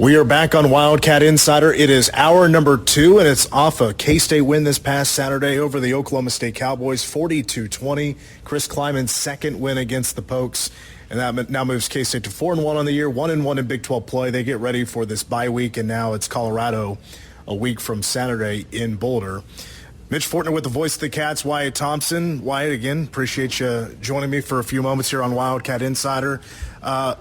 We are back on Wildcat Insider. It is hour number 2, and it's off a K-State win this past Saturday over the Oklahoma State Cowboys, 42-20. Chris Kleiman's second win against the Pokes, and that now moves K-State to 4-1 on the year, 1-1 in Big 12 play. They get ready for this bye week, and now it's Colorado a week from Saturday in Boulder. Mitch Fortner with the voice of the Cats, Wyatt Thompson. Wyatt, again, appreciate you joining me for a few moments here on Wildcat Insider.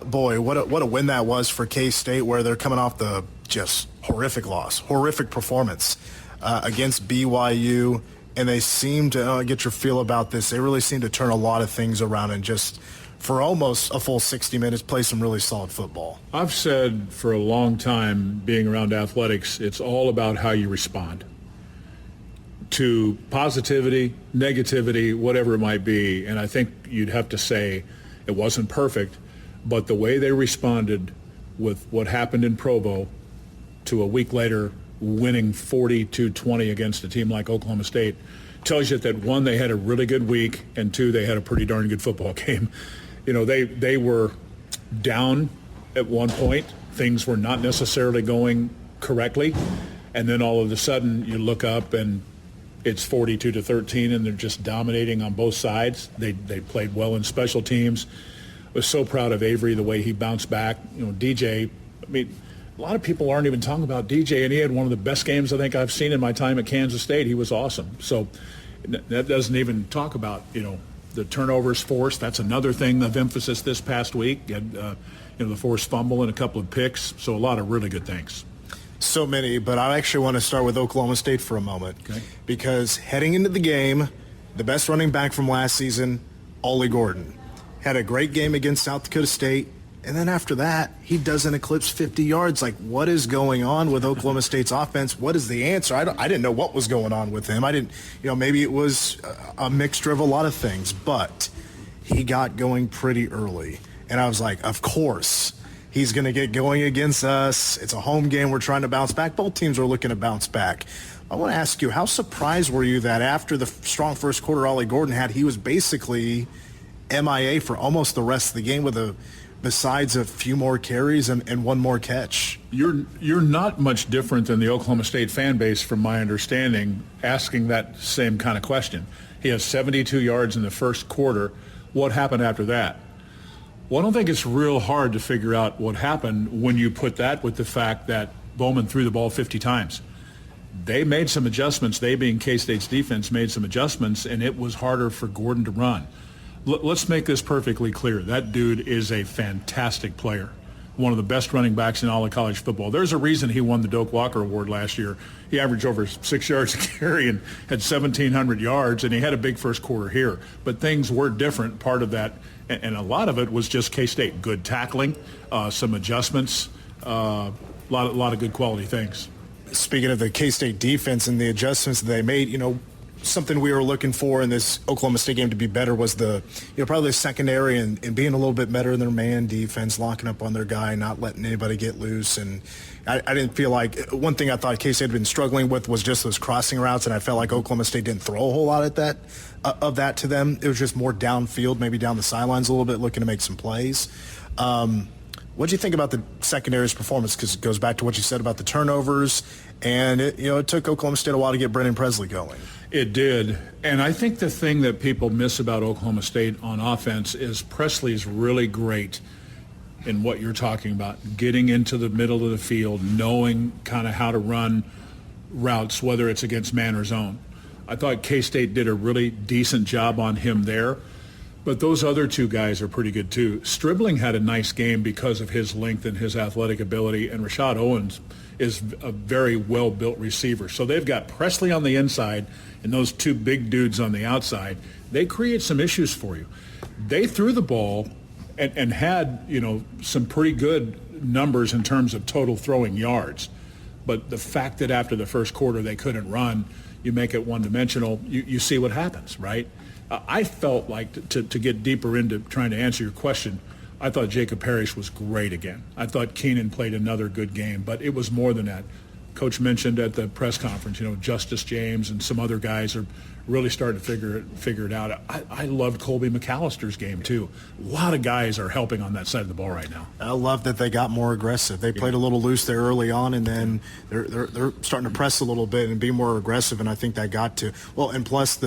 Boy, what a win that was for K-State, where they're coming off the just horrific loss, horrific performance against BYU, and they seem to get your feel about this. They really seem to turn a lot of things around and just for almost a full 60 minutes play some really solid football. I've said for a long time, being around athletics, it's all about how you respond to positivity, negativity, whatever it might be. And I think you'd have to say it wasn't perfect, but the way they responded with what happened in Provo to a week later winning 40-20 against a team like Oklahoma State tells you that, one, they had a really good week, and two, they had a pretty darn good football game. You know, they were down at one point. Things were not necessarily going correctly. And then all of a sudden you look up and it's 42-13, and they're just dominating on both sides. They played well in special teams. I was so proud of Avery, the way he bounced back. You know, DJ, I mean, a lot of people aren't even talking about DJ, and he had one of the best games I think I've seen in my time at Kansas State. He was awesome. So that doesn't even talk about, you know, the turnovers forced. That's another thing of emphasis this past week. And, the forced fumble and a couple of picks. So a lot of really good things. So many, but I actually want to start with Oklahoma State for a moment. Okay. Because heading into the game, the best running back from last season, Ollie Gordon, had a great game against South Dakota State, and then after that, he doesn't eclipse 50 yards. Like, what is going on with Oklahoma State's offense? What is the answer? I didn't know what was going on with him. I didn't, maybe it was a mixture of a lot of things, but he got going pretty early. And I was like, of course, he's going to get going against us. It's a home game. We're trying to bounce back. Both teams are looking to bounce back. I want to ask you, how surprised were you that after the strong first quarter Ollie Gordon had, he was basically MIA for almost the rest of the game besides a few more carries and one more catch? You're not much different than the Oklahoma State fan base, from my understanding, asking that same kind of question. He has 72 yards in the first quarter. What happened after that? Well, I don't think it's real hard to figure out what happened when you put that with the fact that Bowman threw the ball 50 times. They made some adjustments. They, being K-State's defense, made some adjustments, and it was harder for Gordon to run. Let's make this perfectly clear. That dude is a fantastic player, one of the best running backs in all of college football. There's a reason he won the Doak Walker Award last year. He averaged over 6 yards a carry and had 1,700 yards, and he had a big first quarter here. But things were different. Part of that, and a lot of it, was just K-State. Good tackling, some adjustments, a lot of good quality things. Speaking of the K-State defense and the adjustments that they made, something we were looking for in this Oklahoma State game to be better was probably the secondary and being a little bit better in their man defense, locking up on their guy, not letting anybody get loose. And I didn't feel like, one thing I thought K-State had been struggling with was just those crossing routes, and I felt like Oklahoma State didn't throw a whole lot at that to them. It was just more downfield, maybe down the sidelines a little bit, looking to make some plays. What do you think about the secondary's performance? Because it goes back to what you said about the turnovers, and it took Oklahoma State a while to get Brennan Presley going. It did, and I think the thing that people miss about Oklahoma State on offense is Presley's really great in what you're talking about, getting into the middle of the field, knowing kind of how to run routes, whether it's against man or zone. I thought K-State did a really decent job on him there. But those other two guys are pretty good too. Stribling had a nice game because of his length and his athletic ability, and Rashad Owens is a very well-built receiver. So they've got Presley on the inside and those two big dudes on the outside. They create some issues for you. They threw the ball and had, some pretty good numbers in terms of total throwing yards. But the fact that after the first quarter they couldn't run, you make it one-dimensional, you see what happens, right? I felt like, to get deeper into trying to answer your question, I thought Jacob Parrish was great again. I thought Keenan played another good game, but it was more than that. Coach mentioned at the press conference, Justice James and some other guys are really starting to figure it out. I loved Colby McAllister's game too. A lot of guys are helping on that side of the ball right now. I love that they got more aggressive. They played a little loose there early on, and then they're starting to press a little bit and be more aggressive, and I think that got to, well, and plus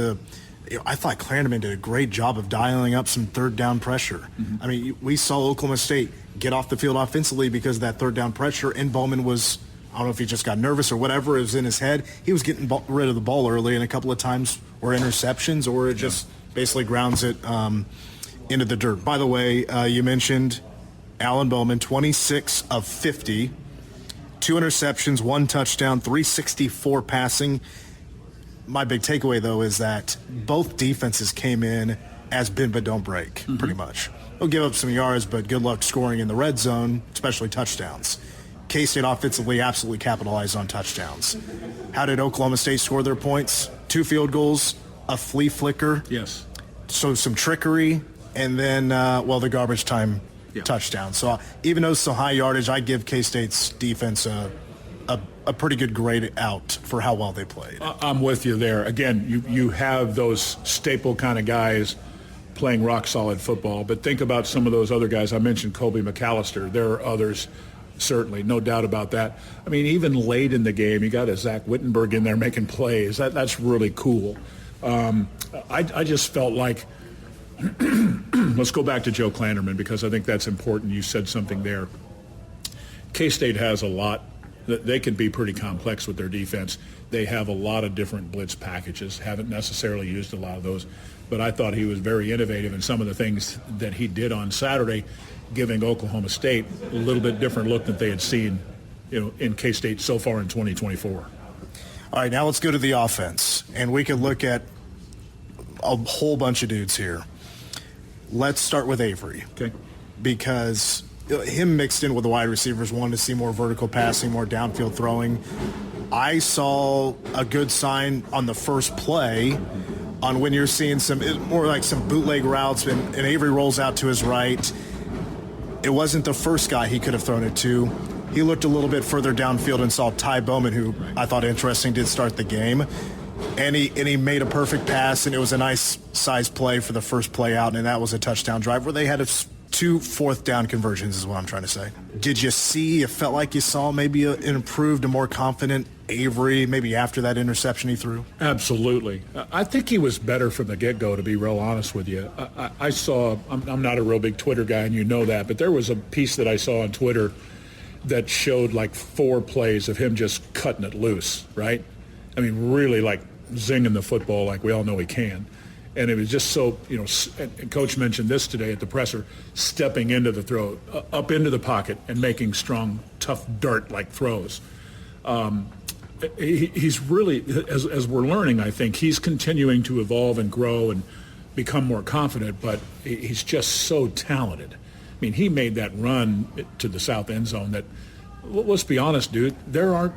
I thought Clarendon did a great job of dialing up some third down pressure. I mean, we saw Oklahoma State get off the field offensively because of that third down pressure, and Bowman was, I don't know if he just got nervous or whatever it was in his head. He was getting rid of the ball early, and a couple of times were interceptions, or it just basically grounds it into the dirt. By the way, you mentioned Alan Bowman, 26 of 50, 2 interceptions, 1 touchdown, 364 passing. My big takeaway, though, is that both defenses came in as bend but don't break, pretty much. They'll give up some yards, but good luck scoring in the red zone, especially touchdowns. K-State offensively absolutely capitalized on touchdowns. How did Oklahoma State score their points? 2 field goals, a flea flicker. Yes. So some trickery, and then, the garbage time touchdown. So even though it's so high yardage, I give K-State's defense a pretty good grade out for how well they played. I'm with you there. Again, you have those staple kind of guys playing rock-solid football, but think about some of those other guys. I mentioned Colby McAllister. There are others, certainly, no doubt about that. I mean, even late in the game, you got a Zach Wittenberg in there making plays. That's really cool. I just felt like, let's go back to Joe Klanderman, because I think that's important. You said something there. K-State has a lot. They can be pretty complex with their defense. They have a lot of different blitz packages, haven't necessarily used a lot of those. But I thought he was very innovative in some of the things that he did on Saturday, giving Oklahoma State a little bit different look that they had seen, in K-State so far in 2024. All right, now let's go to the offense, and we can look at a whole bunch of dudes here. Let's start with Avery. Okay. Because him mixed in with the wide receivers, wanted to see more vertical passing, more downfield throwing. I saw a good sign on the first play on when you're seeing more like some bootleg routes, and Avery rolls out to his right. It wasn't the first guy he could have thrown it to. He looked a little bit further downfield and saw Ty Bowman, who I thought interesting, did start the game. And he made a perfect pass, and it was a nice size play for the first play out, and that was a touchdown drive where they had 2 fourth down conversions is what I'm trying to say. Did you see, it felt like you saw maybe an improved, a more confident Avery maybe after that interception he threw? Absolutely. I think he was better from the get-go, to be real honest with you. I saw, I'm not a real big Twitter guy, and you know that, but there was a piece that I saw on Twitter that showed like 4 plays of him just cutting it loose, right? I mean, really like zinging the football like we all know he can. And it was just so, and Coach mentioned this today at the presser, stepping into the throw, up into the pocket and making strong, tough dart-like throws. He's really, as we're learning, I think, he's continuing to evolve and grow and become more confident, but he's just so talented. I mean, he made that run to the south end zone that, let's be honest, dude, there aren't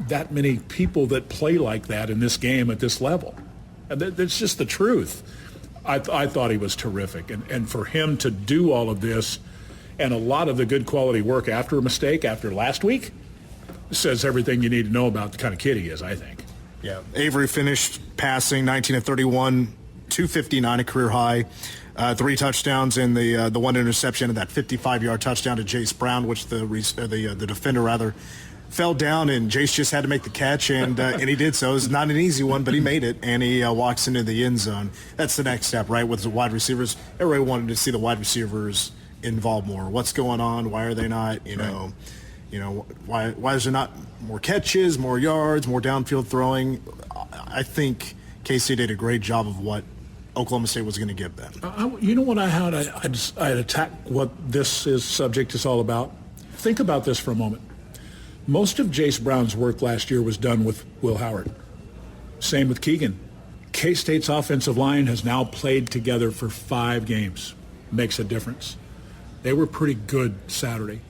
that many people that play like that in this game at this level. And that's just the truth. I thought he was terrific. And for him to do all of this and a lot of the good quality work after a mistake, after last week, says everything you need to know about the kind of kid he is, I think. Yeah. Avery finished passing 19 of 31, 259, a career high, 3 touchdowns, and the 1 interception, and that 55-yard touchdown to Jace Brown, which the defender fell down, and Jace just had to make the catch, and he did so. It was not an easy one, but he made it, and he walks into the end zone. That's the next step, right, with the wide receivers. Everybody wanted to see the wide receivers involved more. What's going on? Why are they not, why is there not more catches, more yards, more downfield throwing? I think K-State did a great job of what Oklahoma State was going to give them. You know what I had? I'd attack what this subject is all about. Think about this for a moment. Most of Jace Brown's work last year was done with Will Howard. Same with Keegan. K-State's offensive line has now played together for 5 games. Makes a difference. They were pretty good Saturday.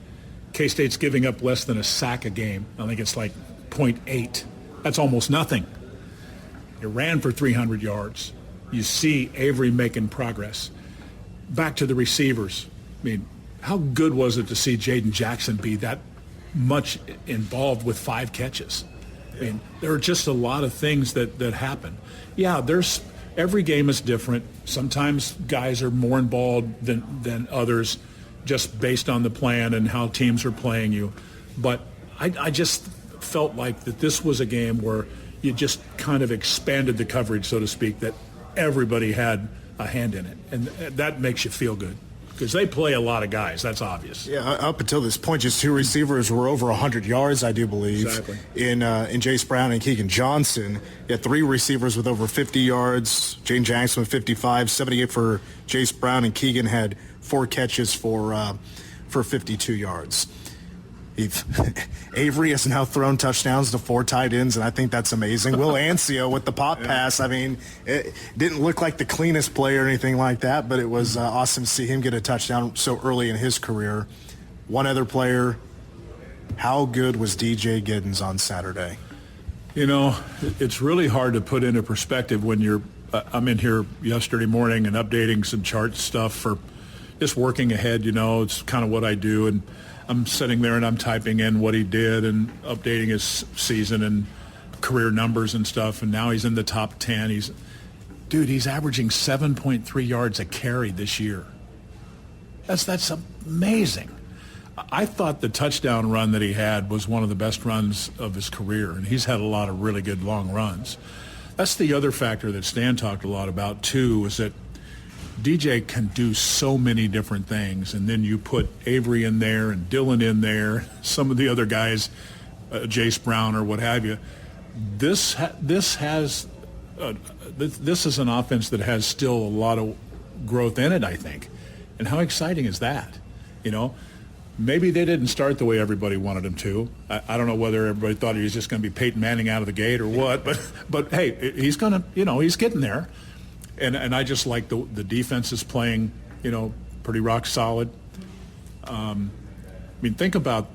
K-State's giving up less than a sack a game. I think it's like 0.8. That's almost nothing. It ran for 300 yards. You see Avery making progress. Back to the receivers. I mean, how good was it to see Jaden Jackson be that much involved with 5 catches? I mean, there are just a lot of things that happen. Yeah, every game is different. Sometimes guys are more involved than others just based on the plan and how teams are playing you. But I just felt like that this was a game where you just kind of expanded the coverage, so to speak, that everybody had a hand in it. And that makes you feel good because they play a lot of guys. That's obvious. Yeah, up until this point, just two receivers were over 100 yards, I do believe, exactly. in Jace Brown and Keegan Johnson. You had three receivers with over 50 yards. Jane Jackson with 55, 78 for Jace Brown, and Keegan had 4 catches for 52 yards. Avery has now thrown touchdowns to 4 tight ends, and I think that's amazing. Will Ancio with the pop pass. I mean, it didn't look like the cleanest play or anything like that, but it was awesome to see him get a touchdown so early in his career. One other player, how good was DJ Giddens on Saturday? You know, it's really hard to put into perspective when I'm in here yesterday morning and updating some chart stuff for just working ahead. You know, it's kind of what I do, and I'm sitting there and I'm typing in what he did and updating his season and career numbers and stuff, and now he's in the top 10. He's averaging 7.3 yards a carry this year. That's amazing. I thought the touchdown run that he had was one of the best runs of his career, and he's had a lot of really good long runs. That's the other factor that Stan talked a lot about, too, is that DJ can do so many different things, and then you put Avery in there and Dylan in there, some of the other guys, Jace Brown or what have you. This is an offense that has still a lot of growth in it, I think. And how exciting is that? You know, maybe they didn't start the way everybody wanted them to. I don't know whether everybody thought he was just going to be Peyton Manning out of the gate or what, but hey, he's going to, you know, he's getting there. And I just like the defense is playing, you know, pretty rock solid. I mean, think about,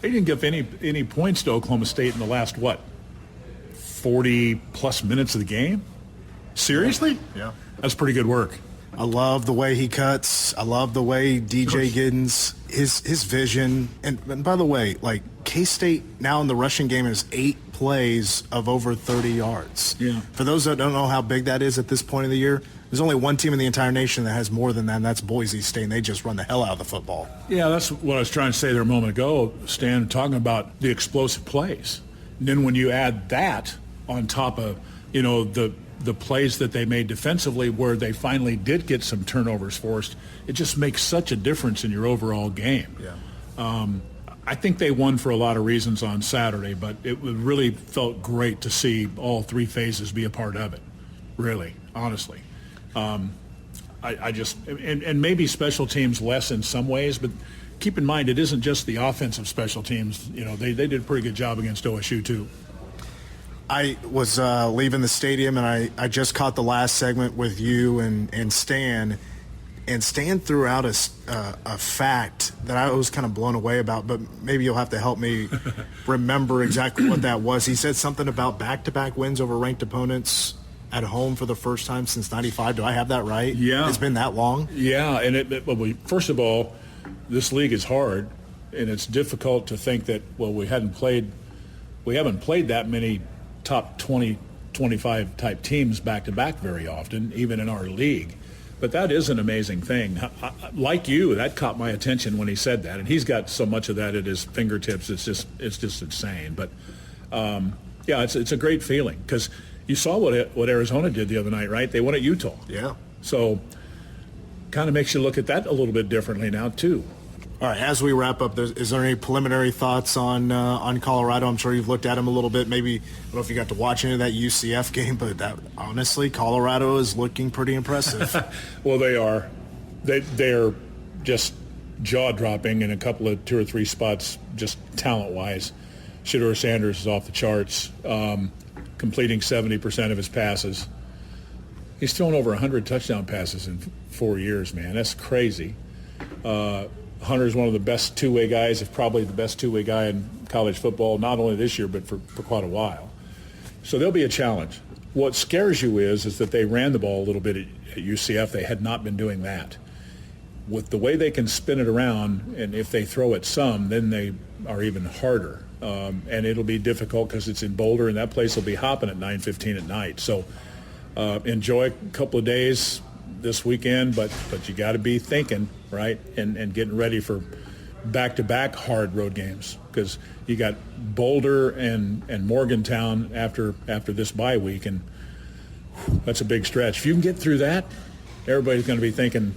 they didn't give any points to Oklahoma State in the last, 40-plus minutes of the game? Seriously? Yeah. That's pretty good work. I love the way he cuts. I love the way DJ Giddens, his vision. And by the way, like, K-State now in the rushing game is 8 plays of over 30 yards. Yeah. For those that don't know how big that is at this point of the year, there's only one team in the entire nation that has more than that, and that's Boise State, and they just run the hell out of the football. Yeah, that's what I was trying to say there a moment ago, Stan, talking about the explosive plays. And then when you add that on top of, you know, the plays that they made defensively where they finally did get some turnovers forced, it just makes such a difference in your overall game. Yeah. I think they won for a lot of reasons on Saturday, but it really felt great to see all 3 phases be a part of it, really, honestly. I just, and maybe special teams less in some ways, but keep in mind it isn't just the offensive special teams. You know, they did a pretty good job against OSU too. I was leaving the stadium, and I just caught the last segment with you and Stan. And Stan threw out a fact that I was kind of blown away about, but maybe you'll have to help me remember exactly what that was. He said something about back-to-back wins over ranked opponents at home for the first time since '95. Do I have that right? Yeah. It's been that long? Yeah, and well, first of all, this league is hard, and it's difficult to think that, well, we haven't played that many top 20, 25 type teams back-to-back very often, even in our league. But that is an amazing thing. Like you, that caught my attention when he said that, and he's got so much of that at his fingertips. It's just insane. But yeah, it's a great feeling because you saw what Arizona did the other night, right? They won at Utah. Yeah. So kind of makes you look at that a little bit differently now too. All right, as we wrap up, is there any preliminary thoughts on Colorado? I'm sure you've looked at them a little bit. Maybe, I don't know if you got to watch any of that UCF game, but honestly, Colorado is looking pretty impressive. Well, they are. They're just jaw-dropping in a couple of 2 or 3 spots, just talent-wise. Shedeur Sanders is off the charts, completing 70% of his passes. He's thrown over 100 touchdown passes in 4 years, man. That's crazy. Hunter's one of the best two-way guys, if probably the best two-way guy in college football, not only this year but for quite a while. So there'll be a challenge. What scares you is that they ran the ball a little bit at UCF. They had not been doing that. With the way they can spin it around, and if they throw it some, then they are even harder. and it'll be difficult because it's in Boulder, and that place will be hopping at 9:15 at night. So enjoy a couple of days this weekend, but you got to be thinking, right, and getting ready for back-to-back hard road games, because you got Boulder and Morgantown after this bye week, and that's a big stretch. If you can get through that, everybody's going to be thinking,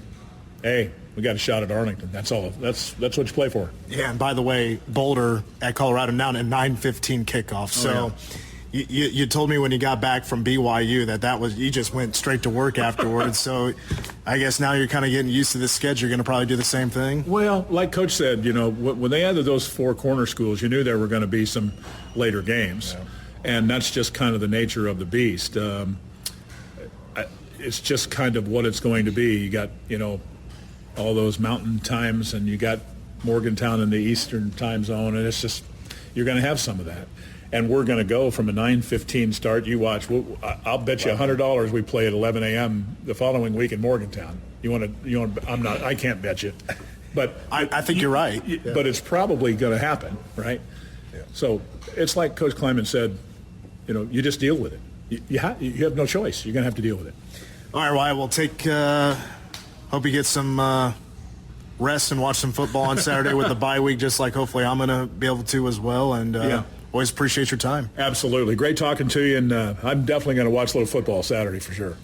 hey, we got a shot at Arlington. That's all. That's what you play for. Yeah, and by the way, Boulder at Colorado now at 9:15 kickoff. So you told me when you got back from BYU that was you just went straight to work afterwards. So I guess now you're kind of getting used to this schedule. You're going to probably do the same thing. Well, like Coach said, when they added those 4 corner schools, you knew there were going to be some later games, and that's just kind of the nature of the beast. It's just kind of what it's going to be. You got all those mountain times, and you got Morgantown in the Eastern time zone, and it's just you're going to have some of that. And we're going to go from a 9:15 start. You watch. I'll bet you $100 we play at 11 a.m. the following week in Morgantown. You want to? I'm not. I can't bet you, but I think you're right. But it's probably going to happen, right? Yeah. So it's like Coach Kleiman said. You just deal with it. You have no choice. You're going to have to deal with it. All right, Wyatt. We'll take. Hope you get some rest and watch some football on Saturday with the bye week, just like hopefully I'm going to be able to as well. And always appreciate your time. Absolutely. Great talking to you, and I'm definitely going to watch a little football Saturday for sure.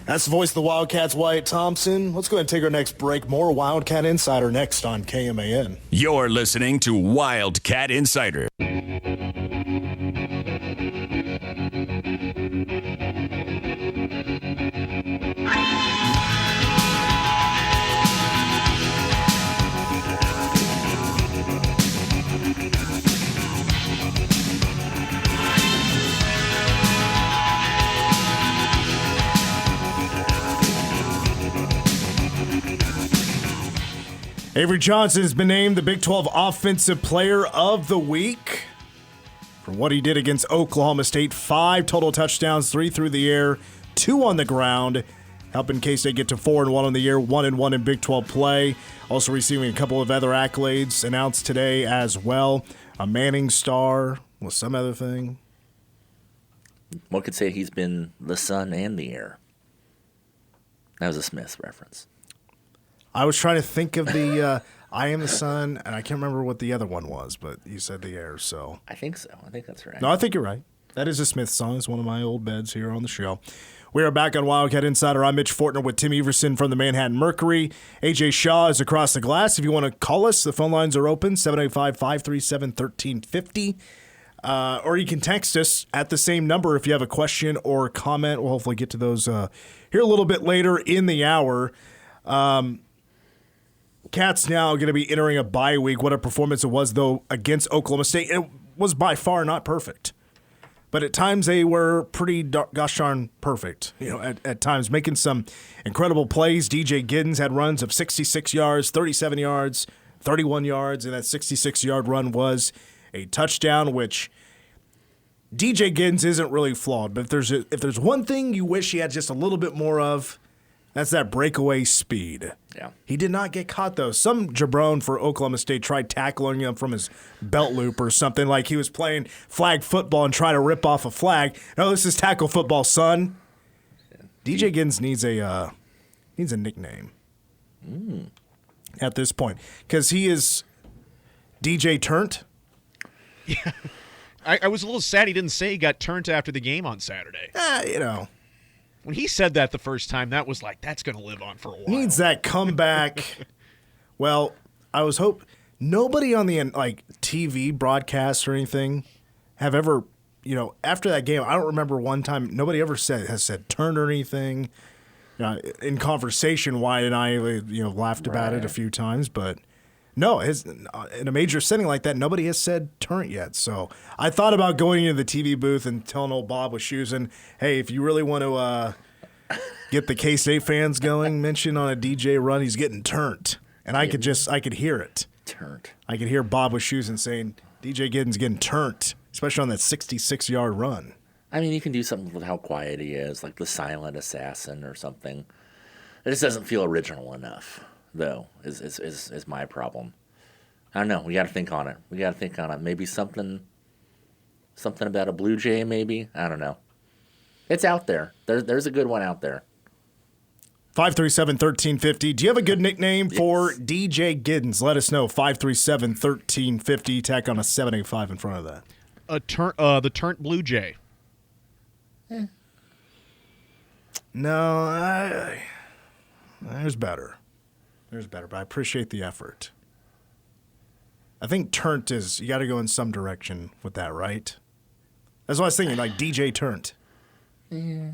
That's the voice of the Wildcats, Wyatt Thompson. Let's go ahead and take our next break. More Wildcat Insider next on KMAN. You're listening to Wildcat Insider. Avery Johnson has been named the Big 12 Offensive Player of the Week for what he did against Oklahoma State. 5 total touchdowns, 3 through the air, 2 on the ground, helping K-State get to 4-1 on the year, 1-1 in Big 12 play. Also receiving a couple of other accolades announced today as well. A Manning star with some other thing. One could say he's been the sun and the air. That was a Smith reference. I was trying to think of the I Am the Sun, and I can't remember what the other one was, but you said the air, so. I think so. I think that's right. No, I think you're right. That is a Smith song. It's one of my old beds here on the show. We are back on Wildcat Insider. I'm Mitch Fortner with Tim Everson from the Manhattan Mercury. AJ Shaw is across the glass. If you want to call us, the phone lines are open, 785-537-1350. Or you can text us at the same number if you have a question or comment. We'll hopefully get to those here a little bit later in the hour. Cats now going to be entering a bye week. What a performance it was, though, against Oklahoma State. It was by far not perfect. But at times they were pretty gosh darn perfect. At times making some incredible plays. DJ Giddens had runs of 66 yards, 37 yards, 31 yards, and that 66-yard run was a touchdown, which DJ Giddens isn't really flawed. But if there's one thing you wish he had just a little bit more of, that's that breakaway speed. Yeah. He did not get caught, though. Some jabron for Oklahoma State tried tackling him from his belt loop or something, like he was playing flag football and trying to rip off a flag. No, this is tackle football, son. DJ Giddens needs a nickname at this point, because he is DJ Turnt. Yeah. I was a little sad he didn't say he got turned after the game on Saturday. When he said that the first time, that was like, that's going to live on for a while. Needs that comeback. Well, I was nobody on the TV broadcast or anything have ever, after that game, I don't remember one time, nobody ever has said turn or anything. In conversation, Wyatt and I, laughed about it a few times, but no, in a major setting like that, nobody has said turn yet. So I thought about going into the TV booth and telling old Bob with shoes, and hey, if you really want to get the K-State fans going, mention on a DJ run, he's getting turned. And I could hear it. Turned. I could hear Bob with shoes and saying, DJ Giddens getting turned, especially on that 66-yard run. I mean, you can do something with how quiet he is, like the silent assassin or something. It just doesn't feel original enough, though, is my problem. I don't know. We got to think on it. Maybe something about a Blue Jay, maybe. I don't know. It's out there. There's a good one out there. 537-1350. Do you have a good nickname for DJ Giddens? Let us know. 537-1350. Tack on a 785 in front of that. The Turnt Blue Jay. No, there's better. But I appreciate the effort. I think Turnt is, you got to go in some direction with that, right? That's what I was thinking, like DJ Turnt. Yeah.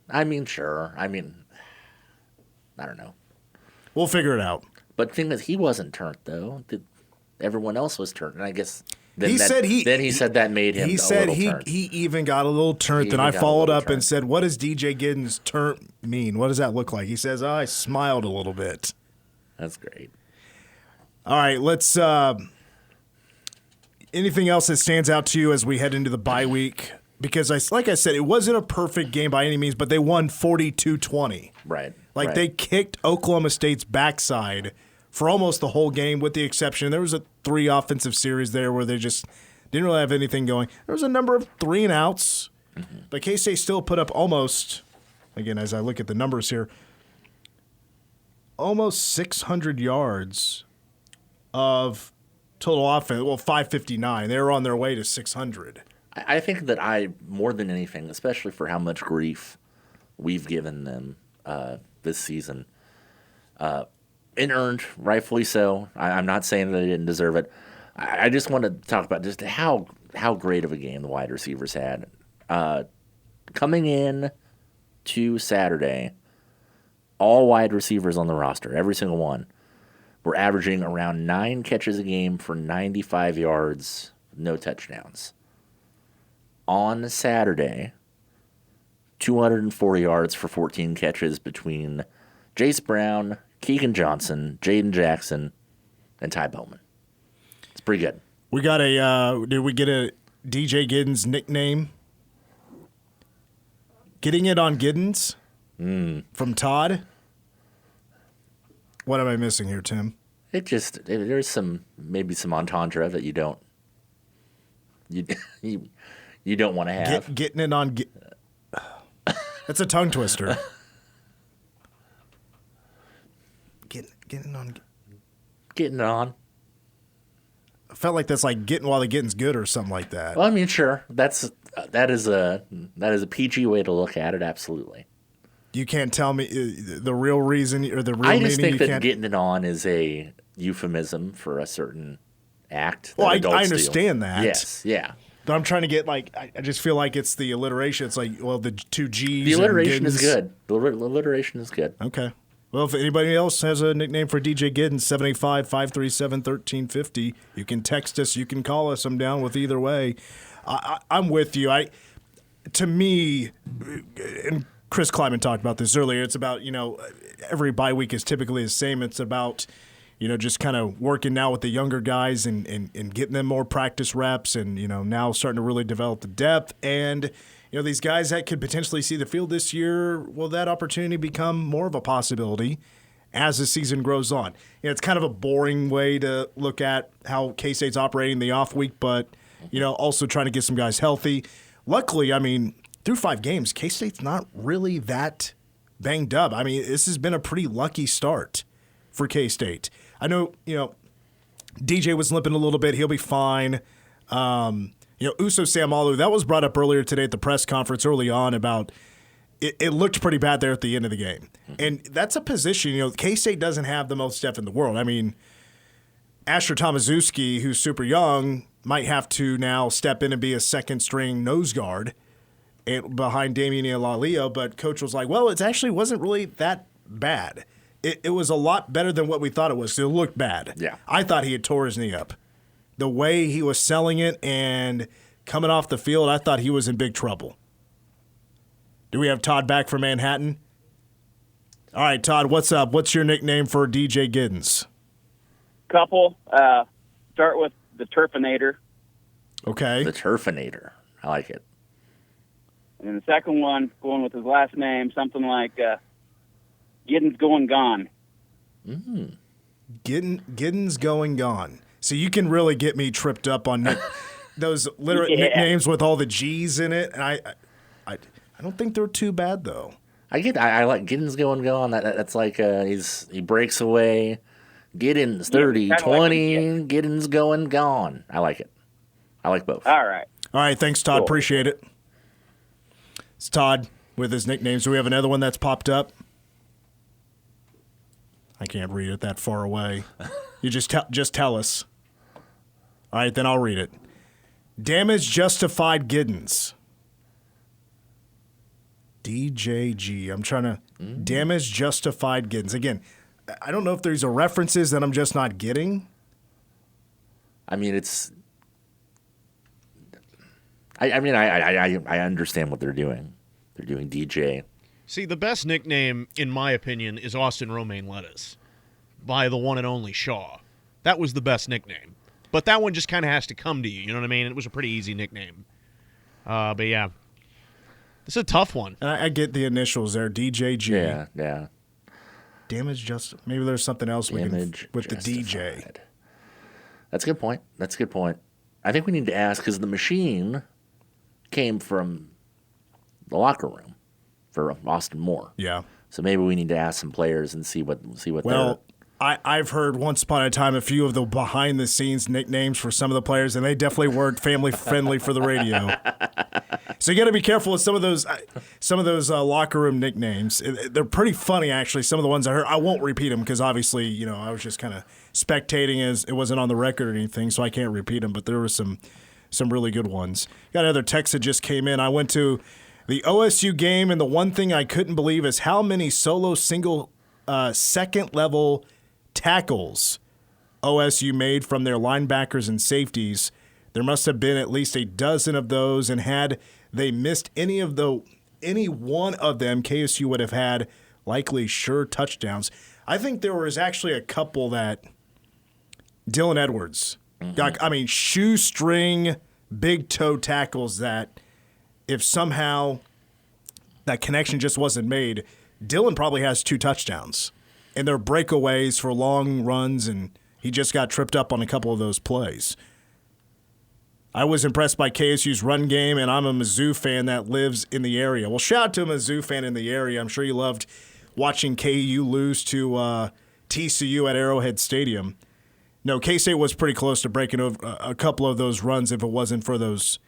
I mean, sure. I don't know. We'll figure it out. But the thing is, he wasn't Turnt, though. Everyone else was Turnt, and I guess he said that made him. He said he even got a little Turnt. Then I followed up and said, "What does DJ Giddens Turnt mean? What does that look like?" He says, "I smiled a little bit." That's great. All right, let's. Anything else that stands out to you as we head into the bye week? Because like I said, it wasn't a perfect game by any means, but they won 42-20. Right. They kicked Oklahoma State's backside for almost the whole game, with the exception. There was 3 offensive series there where they just didn't really have anything going. There was a number of 3-and-outs, but K-State still put up almost, again, as I look at the numbers here, almost 600 yards of total offense. Well, 559. They were on their way to 600. I think that more than anything, especially for how much grief we've given them this season, and earned, rightfully so. I'm not saying that they didn't deserve it. I just want to talk about just how great of a game the wide receivers had. Coming in to Saturday, all wide receivers on the roster, every single one, were averaging around 9 catches a game for 95 yards, no touchdowns. On Saturday, 204 yards for 14 catches between Jace Brown, Keegan Johnson, Jaden Jackson, and Ty Bowman. It's pretty good. We got did we get a DJ Giddens nickname? Getting it on Giddens from Todd? What am I missing here, Tim? There's maybe some entendre that you don't want to have. Getting it on. That's a tongue twister. Getting on. Getting on. I felt like that's like getting while the getting's good or something like that. Well, I mean, sure. That is a PG way to look at it. Absolutely. You can't tell me the real reason or the real meaning. I just think that getting it on is a euphemism for a certain act. Well, I understand that. Yes, yeah. But I'm trying to get I just feel like it's the alliteration. It's like, well, the 2 G's. The alliteration is good. The alliteration is good. Okay. Well, if anybody else has a nickname for DJ Giddens, 785-537-1350, you can text us, you can call us. I'm down with either way. I'm with you. To me, and Chris Kleiman talked about this earlier, it's about, every bye week is typically the same. It's about, just kind of working now with the younger guys and getting them more practice reps and, now starting to really develop the depth. And, these guys that could potentially see the field this year, will that opportunity become more of a possibility as the season grows on? It's kind of a boring way to look at how K-State's operating the off week, but, also trying to get some guys healthy. Luckily, through 5 games, K-State's not really that banged up. This has been a pretty lucky start for K-State. I know, DJ was limping a little bit. He'll be fine. Uso Samalu, that was brought up earlier today at the press conference early on about it looked pretty bad there at the end of the game. And that's a position, K-State doesn't have the most depth in the world. Asher Tomaszewski, who's super young, might have to now step in and be a second-string nose guard behind Damian Ilalio, but coach was like, well, it actually wasn't really that bad. It was a lot better than what we thought it was. It looked bad. Yeah. I thought he had tore his knee up. The way he was selling it and coming off the field, I thought he was in big trouble. Do we have Todd back from Manhattan? All right, Todd, what's up? What's your nickname for DJ Giddens? Couple. Start with the Turfinator. Okay. The Turfinator. I like it. And the second one, going with his last name, something like Giddens Going Gone. Giddens Going Gone. So you can really get me tripped up on those nicknames with all the G's in it, and I don't think they're too bad though. I like Giddens going on. That's like he breaks away. Giddens 30, 20. Giddens going gone. I like it. I like both. All right. All right. Thanks, Todd. Cool. Appreciate it. It's Todd with his nicknames. Do we have another one that's popped up? I can't read it that far away. You just tell us. All right, then I'll read it. Damage justified Giddens. DJG. I'm trying to damage justified Giddens. Again, I don't know if there's references that I'm just not getting. I mean, I understand what they're doing. They're doing DJ. See, the best nickname, in my opinion, is Austin Romaine Lettuce by the one and only Shaw. That was the best nickname. But that one just kind of has to come to you. You know what I mean? It was a pretty easy nickname. But yeah, this is a tough one. And I get the initials there, DJG. Yeah. Damage just maybe there's something else we can with justified. the DJ. That's a good point. I think we need to ask because the machine came from the locker room for Austin Moore. Yeah. So maybe we need to ask some players and see what. Well, I've heard once upon a time a few of the behind the scenes nicknames for some of the players, and they definitely weren't family friendly for the radio. So you got to be careful with some of those locker room nicknames. They're pretty funny, actually. Some of the ones I heard, I won't repeat them because obviously, I was just kind of spectating as it wasn't on the record or anything, so I can't repeat them. But there were some really good ones. Got another text that just came in. I went to the OSU game, and the one thing I couldn't believe is how many solo single second level tackles OSU made from their linebackers and safeties. There must have been at least a dozen of those, and had they missed any one of them, KSU would have had likely sure touchdowns. I think there was actually a couple that Dylan Edwards got, shoestring, big toe tackles that if somehow that connection just wasn't made, Dylan probably has 2 touchdowns. And they're breakaways for long runs, and he just got tripped up on a couple of those plays. I was impressed by KSU's run game, and I'm a Mizzou fan that lives in the area. Well, shout out to a Mizzou fan in the area. I'm sure you loved watching KU lose to TCU at Arrowhead Stadium. No, K-State was pretty close to breaking over a couple of those runs if it wasn't for those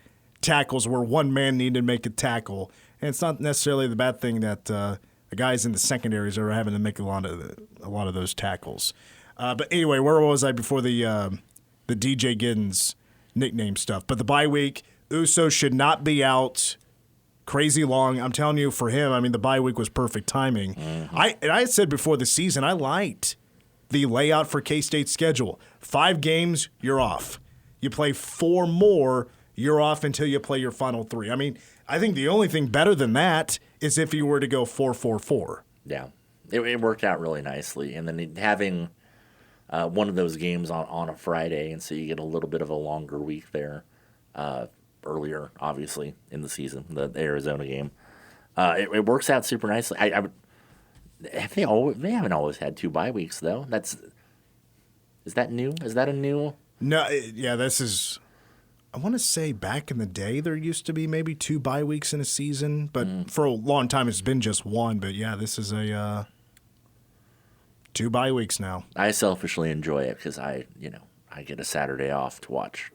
tackles where one man needed to make a tackle. And it's not necessarily the bad thing that the guys in the secondaries are having to make a lot of those tackles. But anyway, where was I before the DJ Giddens nickname stuff? But the bye week, Uso should not be out crazy long. I'm telling you, for him, the bye week was perfect timing. Mm-hmm. I said before the season, I liked the layout for K-State's schedule. 5 games, you're off. You play 4 more, you're off until you play your final 3. I think the only thing better than that is if you were to go 4-4-4. Yeah, it worked out really nicely. And then having one of those games on a Friday, and so you get a little bit of a longer week there earlier, obviously, in the season, the Arizona game. It works out super nicely. They haven't always had 2 bye weeks, though. Is that new? Is that a new? No, yeah, this is... I want to say back in the day there used to be maybe 2 bye weeks in a season, but for a long time it's been just 1. But yeah, this is a 2 bye weeks now. I selfishly enjoy it because I get a Saturday off to watch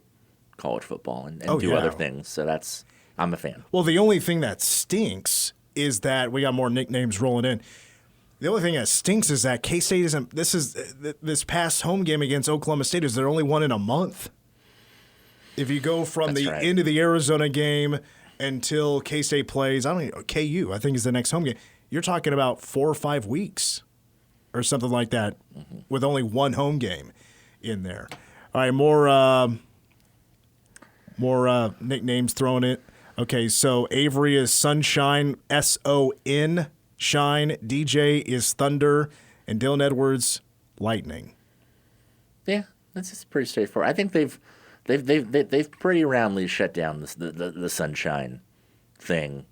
college football and do other things. So I'm a fan. Well, the only thing that stinks is that we got more nicknames rolling in. The only thing that stinks is that K-State isn't. This past home game against Oklahoma State is their only one in a month. If you go from end of the Arizona game until K-State plays, KU, I think is the next home game, you're talking about 4 or 5 weeks or something like that with only one home game in there. All right, more nicknames thrown in. Okay, so Avery is Sunshine, S-O-N, Shine. DJ is Thunder, and Dylan Edwards, Lightning. Yeah, that's just pretty straightforward. I think they've pretty roundly shut down the Sunshine thing.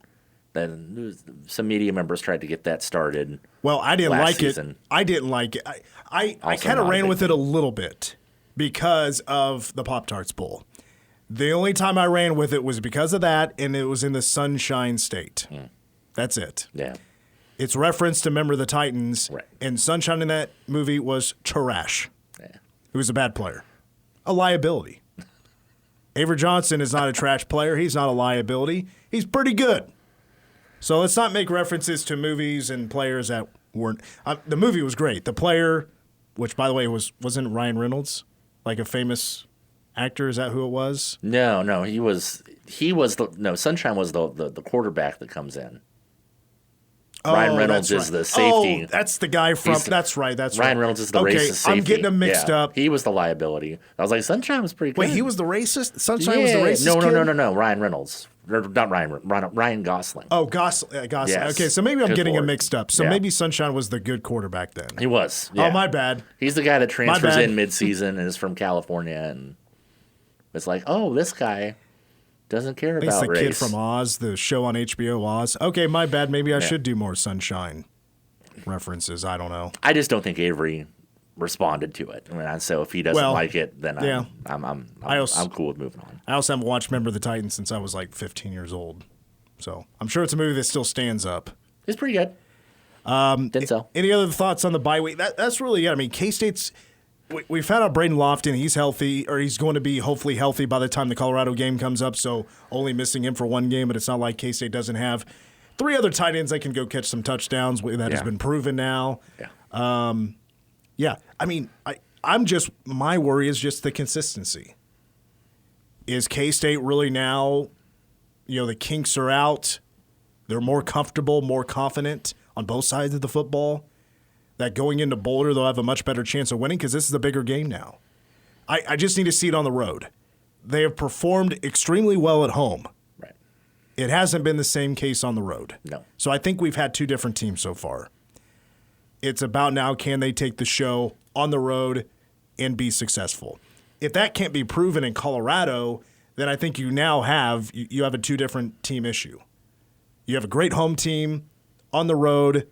Then some media members tried to get that started. Well, I didn't like season. it. I didn't like it. I kind of ran with it a little bit because of the Pop-Tarts Bowl. The only time I ran with it was because of that, and it was in the Sunshine State. That's it. Yeah. It's referenced to Member of the Titans, Right. and Sunshine in that movie was trash. Yeah. He was a bad player. A liability. Avery Johnson is not a trash player. He's not a liability. He's pretty good. So let's not make references to movies and players that weren't. The movie was great. The player, which by the way wasn't Ryan Reynolds, like a famous actor. Is that who it was? No, he was Sunshine was the quarterback that comes in. Ryan Reynolds that's is right. the safety. Oh, that's the guy from. That's right. Ryan Reynolds is the racist safety. I'm getting them mixed up. He was the liability. I was like, Sunshine was pretty good. Wait, he was the racist? Sunshine was the racist kid? No. Ryan Reynolds. Or not Ryan Gosling. Oh, Gosling. Yes. Okay, so maybe I'm Good getting Lord. him mixed up. So Yeah. maybe Sunshine was the good quarterback then. He was. Oh, Yeah. my bad. He's the guy that transfers bad. in mid-season and is from California, and it's like, oh, this guy doesn't care It's about the race. kid from Oz, the show on HBO Oz. Okay, my bad. Maybe I should do more Sunshine references. I don't know. I just don't think Avery responded to it. I mean, so if he doesn't like it, then yeah. I'm cool with moving on. I also haven't watched Member of the Titans since I was like 15 years old. So I'm sure it's a movie that still stands up. It's pretty good. Denzel. Any other thoughts on the bye week? That's really it. I mean, K-State's. We found out Braden Lofton, he's healthy, or he's going to be hopefully healthy by the time the Colorado game comes up, so only missing him for one game, but it's not like K-State doesn't have three other tight ends that can go catch some touchdowns. That has been proven now. Yeah. Yeah. I mean, I'm just, my worry is just the consistency. Is K-State really now, the kinks are out, they're more comfortable, more confident on both sides of the football? That going into Boulder, they'll have a much better chance of winning because this is a bigger game now. I just need to see it on the road. They have performed extremely well at home. Right. It hasn't been the same case on the road. No. So I think we've had two different teams so far. It's about now, can they take the show on the road and be successful? If that can't be proven in Colorado, then I think you now have a two different team issue. You have a great home team on the road.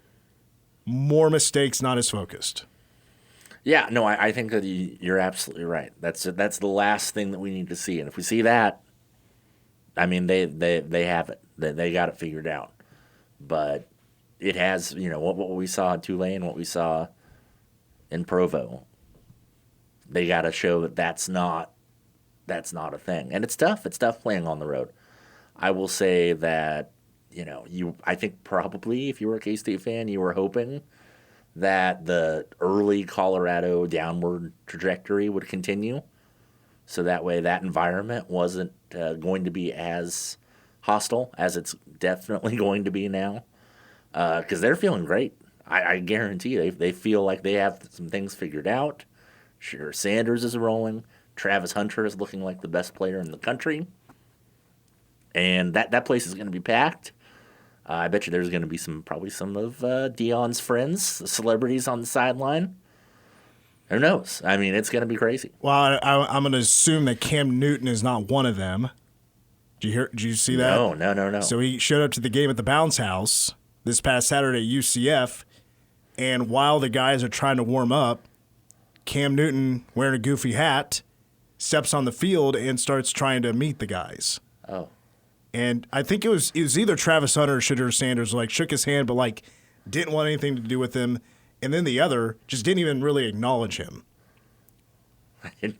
More mistakes, not as focused. Yeah, no, I think that you're absolutely right. That's the last thing that we need to see, and if we see that, I mean, they have it. They got it figured out. But it has, what we saw in Tulane, what we saw in Provo. They got to show that that's not a thing, and it's tough. It's tough playing on the road. I will say that. I think probably if you were a K-State fan, you were hoping that the early Colorado downward trajectory would continue. So that way that environment wasn't going to be as hostile as it's definitely going to be now. Because they're feeling great. I guarantee they feel like they have some things figured out. Sure, Sanders is rolling. Travis Hunter is looking like the best player in the country. And that place is going to be packed. I bet you there's going to be probably some of Dion's friends, the celebrities on the sideline. Who knows? I mean, it's going to be crazy. Well, I'm going to assume that Cam Newton is not one of them. Did you see that? No. So he showed up to the game at the Bounce House this past Saturday at UCF, and while the guys are trying to warm up, Cam Newton, wearing a goofy hat, steps on the field and starts trying to meet the guys. Oh. And I think it was either Travis Hunter or Shadur Sanders, shook his hand, but didn't want anything to do with him. And then the other just didn't even really acknowledge him.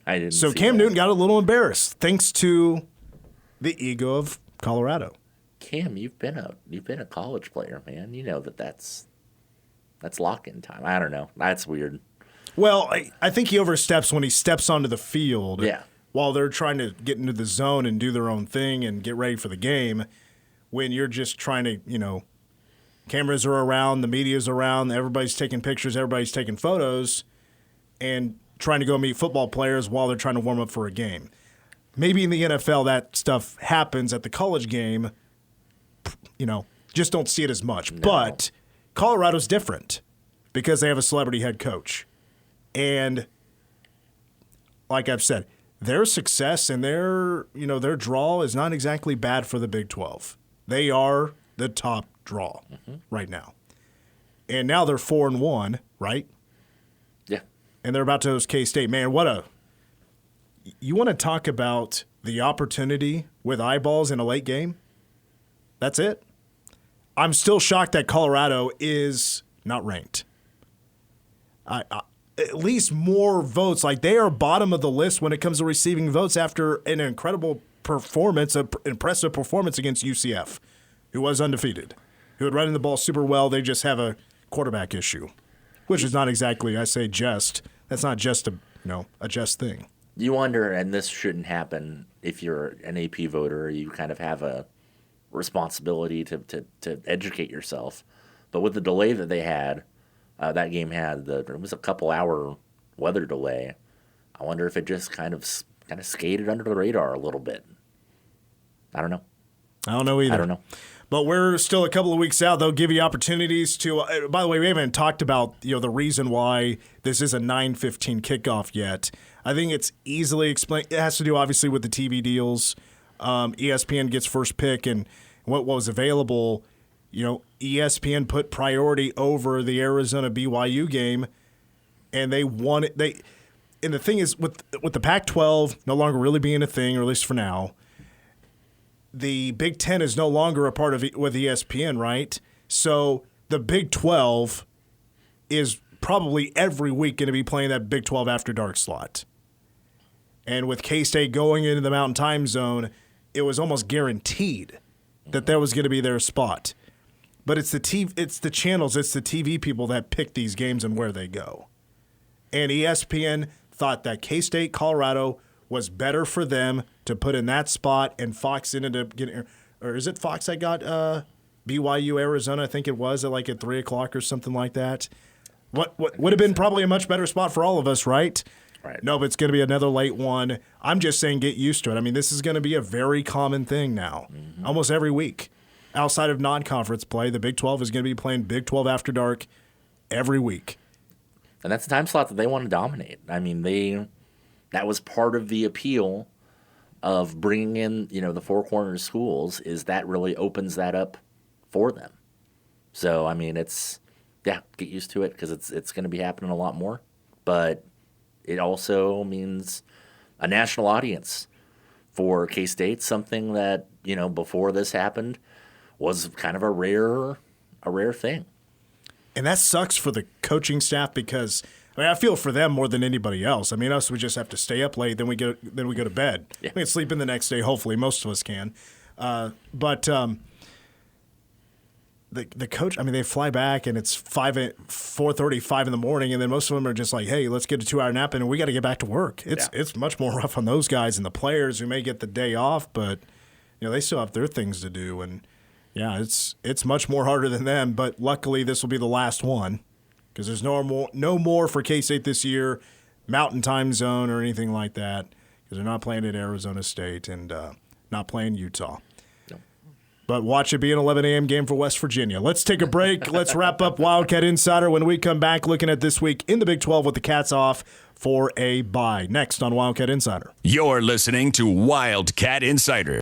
I didn't. So see Cam that. Newton got a little embarrassed thanks to the ego of Colorado. Cam, you've been a college player, man. You know that's lock-in time. I don't know. That's weird. Well, I think he oversteps when he steps onto the field. Yeah. While they're trying to get into the zone and do their own thing and get ready for the game, when you're just trying to, cameras are around, the media's around, everybody's taking pictures, everybody's taking photos, and trying to go meet football players while they're trying to warm up for a game. Maybe in the NFL that stuff happens at the college game, just don't see it as much. No. But Colorado's different because they have a celebrity head coach. And like I've said, their success and their draw is not exactly bad for the Big 12. They are the top draw right now. And now they're 4-1, right? Yeah. And they're about to host K-State. Man, what You want to talk about the opportunity with eyeballs in a late game? That's it. I'm still shocked that Colorado is not ranked. At least more votes. Like, they are bottom of the list when it comes to receiving votes after an incredible performance, an impressive performance against UCF, who was undefeated, who had run the ball super well. They just have a quarterback issue, which is not exactly, I say, just. That's not just a just thing. You wonder, and this shouldn't happen if you're an AP voter. You kind of have a responsibility to educate yourself. But with the delay that they had, that game had, it was a couple-hour weather delay. I wonder if it just kind of skated under the radar a little bit. I don't know. I don't know either. I don't know. But we're still a couple of weeks out. They'll give you opportunities to by the way, we haven't talked about the reason why this is a 9:15 kickoff yet. I think it's easily explained. It has to do, obviously, with the TV deals. ESPN gets first pick, and what was available, ESPN put priority over the Arizona BYU game, and they won it. And the thing is, with the Pac-12 no longer really being a thing, or at least for now, the Big Ten is no longer a part of with ESPN, right? So the Big 12 is probably every week going to be playing that Big 12 After Dark slot. And with K-State going into the Mountain Time Zone, it was almost guaranteed that was going to be their spot. But it's the channels, it's the TV people that pick these games and where they go. And ESPN thought that K-State, Colorado was better for them to put in that spot, and Fox ended up getting, or is it Fox that got BYU Arizona? I think it was at 3 o'clock or something like that. What would have been probably a much better spot for all of us, right? Right. No, but it's going to be another late one. I'm just saying, get used to it. I mean, this is going to be a very common thing now, almost every week. Outside of non-conference play, the Big 12 is going to be playing Big 12 After Dark every week. And that's the time slot that they want to dominate. I mean, that was part of the appeal of bringing in, the Four Corners schools, is that really opens that up for them. So, I mean, get used to it, because it's going to be happening a lot more. But it also means a national audience for K-State, something that, before this happened was kind of a rare thing. And that sucks for the coaching staff, because I feel for them more than anybody else. I mean, us, we just have to stay up late, then we go to bed. Yeah. We can sleep in the next day, hopefully. Most of us can. But the coach, I mean, they fly back, and it's 4:30, 5 in the morning, and then most of them are just like, hey, let's get a 2-hour nap in, and we got to get back to work. It's much more rough on those guys and the players who may get the day off, but they still have their things to do, and it's much more harder than them. But luckily, this will be the last one, because there's no more for K-State this year, Mountain Time Zone or anything like that, because they're not playing at Arizona State and not playing Utah. But watch it be an 11 a.m. game for West Virginia. Let's take a break. Let's wrap up Wildcat Insider when we come back, looking at this week in the Big 12 with the Cats off for a bye. Next on Wildcat Insider. You're listening to Wildcat Insider.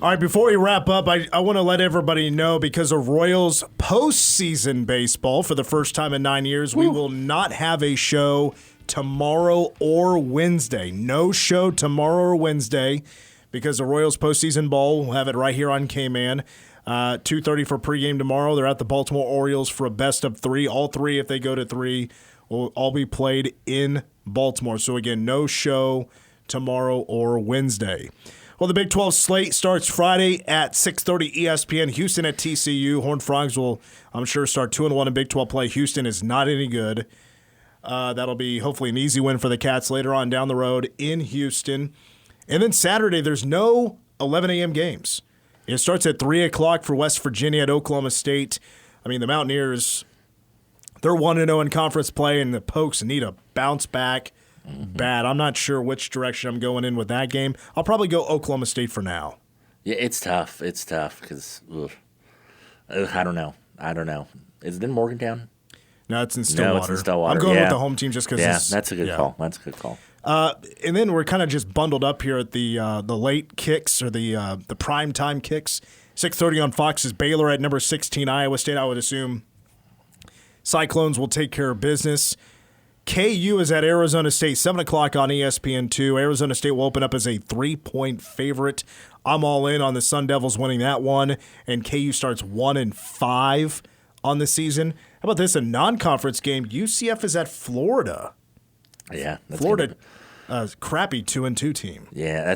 All right, before we wrap up, I want to let everybody know, because of Royals postseason baseball for the first time in 9 years, we will not have a show tomorrow or Wednesday. No show tomorrow or Wednesday, because the Royals postseason ball, we'll have it right here on K-Man. 2:30 for pregame tomorrow. They're at the Baltimore Orioles for a best of three. All three, if they go to three, will all be played in Baltimore. So, again, no show tomorrow or Wednesday. Well, the Big 12 slate starts Friday at 6:30 ESPN. Houston at TCU. Horned Frogs will, I'm sure, start 2-1 in Big 12 play. Houston is not any good. That'll be hopefully an easy win for the Cats later on down the road in Houston. And then Saturday, there's no 11 a.m. games. It starts at 3 o'clock for West Virginia at Oklahoma State. I mean, the Mountaineers, they're 1-0 in conference play, and the Pokes need a bounce back. Bad. I'm not sure which direction I'm going in with that game. I'll probably go Oklahoma State for now. Yeah, it's tough. It's tough because I don't know. Is it in Morgantown? No, it's in Stillwater. No, it's in Stillwater. I'm going with the home team just because. Yeah, that's a good call. That's a good call. And then we're kind of just bundled up here at the late kicks, or the prime time kicks. 6:30 on Fox is Baylor at number 16 Iowa State. I would assume Cyclones will take care of business. KU is at Arizona State, 7 o'clock on ESPN2. Arizona State will open up as a 3-point favorite. I'm all in on the Sun Devils winning that one, and KU starts 1-5 on the season. How about this, a non-conference game? UCF is at Florida. Yeah. Florida, crappy 2-2 team. Yeah,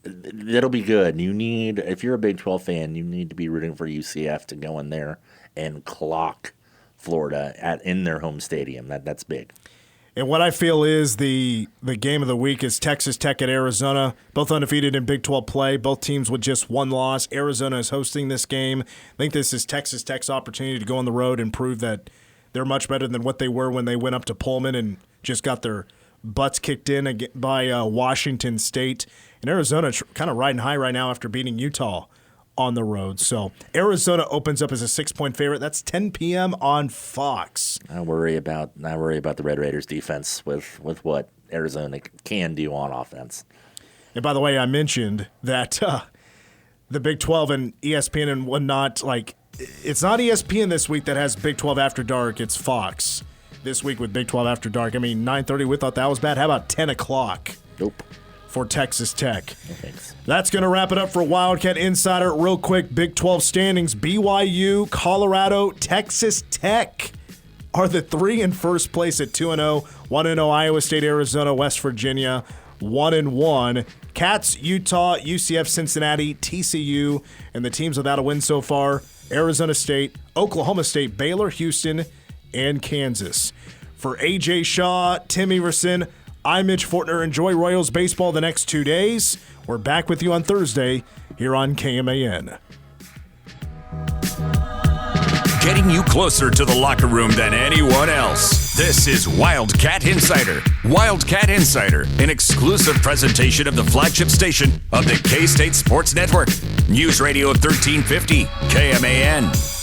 that'll be good. If you're a Big 12 fan, you need to be rooting for UCF to go in there and clock Florida in their home stadium. That's big. And what I feel is the game of the week is Texas Tech at Arizona, both undefeated in Big 12 play, both teams with just one loss. Arizona is hosting this game. I think this is Texas Tech's opportunity to go on the road and prove that they're much better than what they were when they went up to Pullman and just got their butts kicked in by Washington State. And Arizona kind of riding high right now after beating Utah on the road. So Arizona opens up as a 6-point favorite. That's 10 p.m. on Fox. I worry about the Red Raiders defense with what Arizona can do on offense. And by the way, I mentioned that the Big 12 and ESPN and whatnot, it's not ESPN this week that has Big 12 After Dark. It's Fox this week with Big 12 After Dark. 9:30, we thought that was bad. How about 10 o'clock? Nope. For Texas Tech. No thanks. That's going to wrap it up for Wildcat Insider. Real quick, Big 12 standings. BYU, Colorado, Texas Tech are the three in first place at 2-0. 1-0 Iowa State, Arizona, West Virginia, 1-1. Cats, Utah, UCF, Cincinnati, TCU, and the teams without a win so far, Arizona State, Oklahoma State, Baylor, Houston, and Kansas. For AJ Shaw, Tim Everson, I'm Mitch Fortner. Enjoy Royals baseball the next 2 days. We're back with you on Thursday here on KMAN. Getting you closer to the locker room than anyone else. This is Wildcat Insider. Wildcat Insider, an exclusive presentation of the flagship station of the K-State Sports Network. News Radio 1350, KMAN.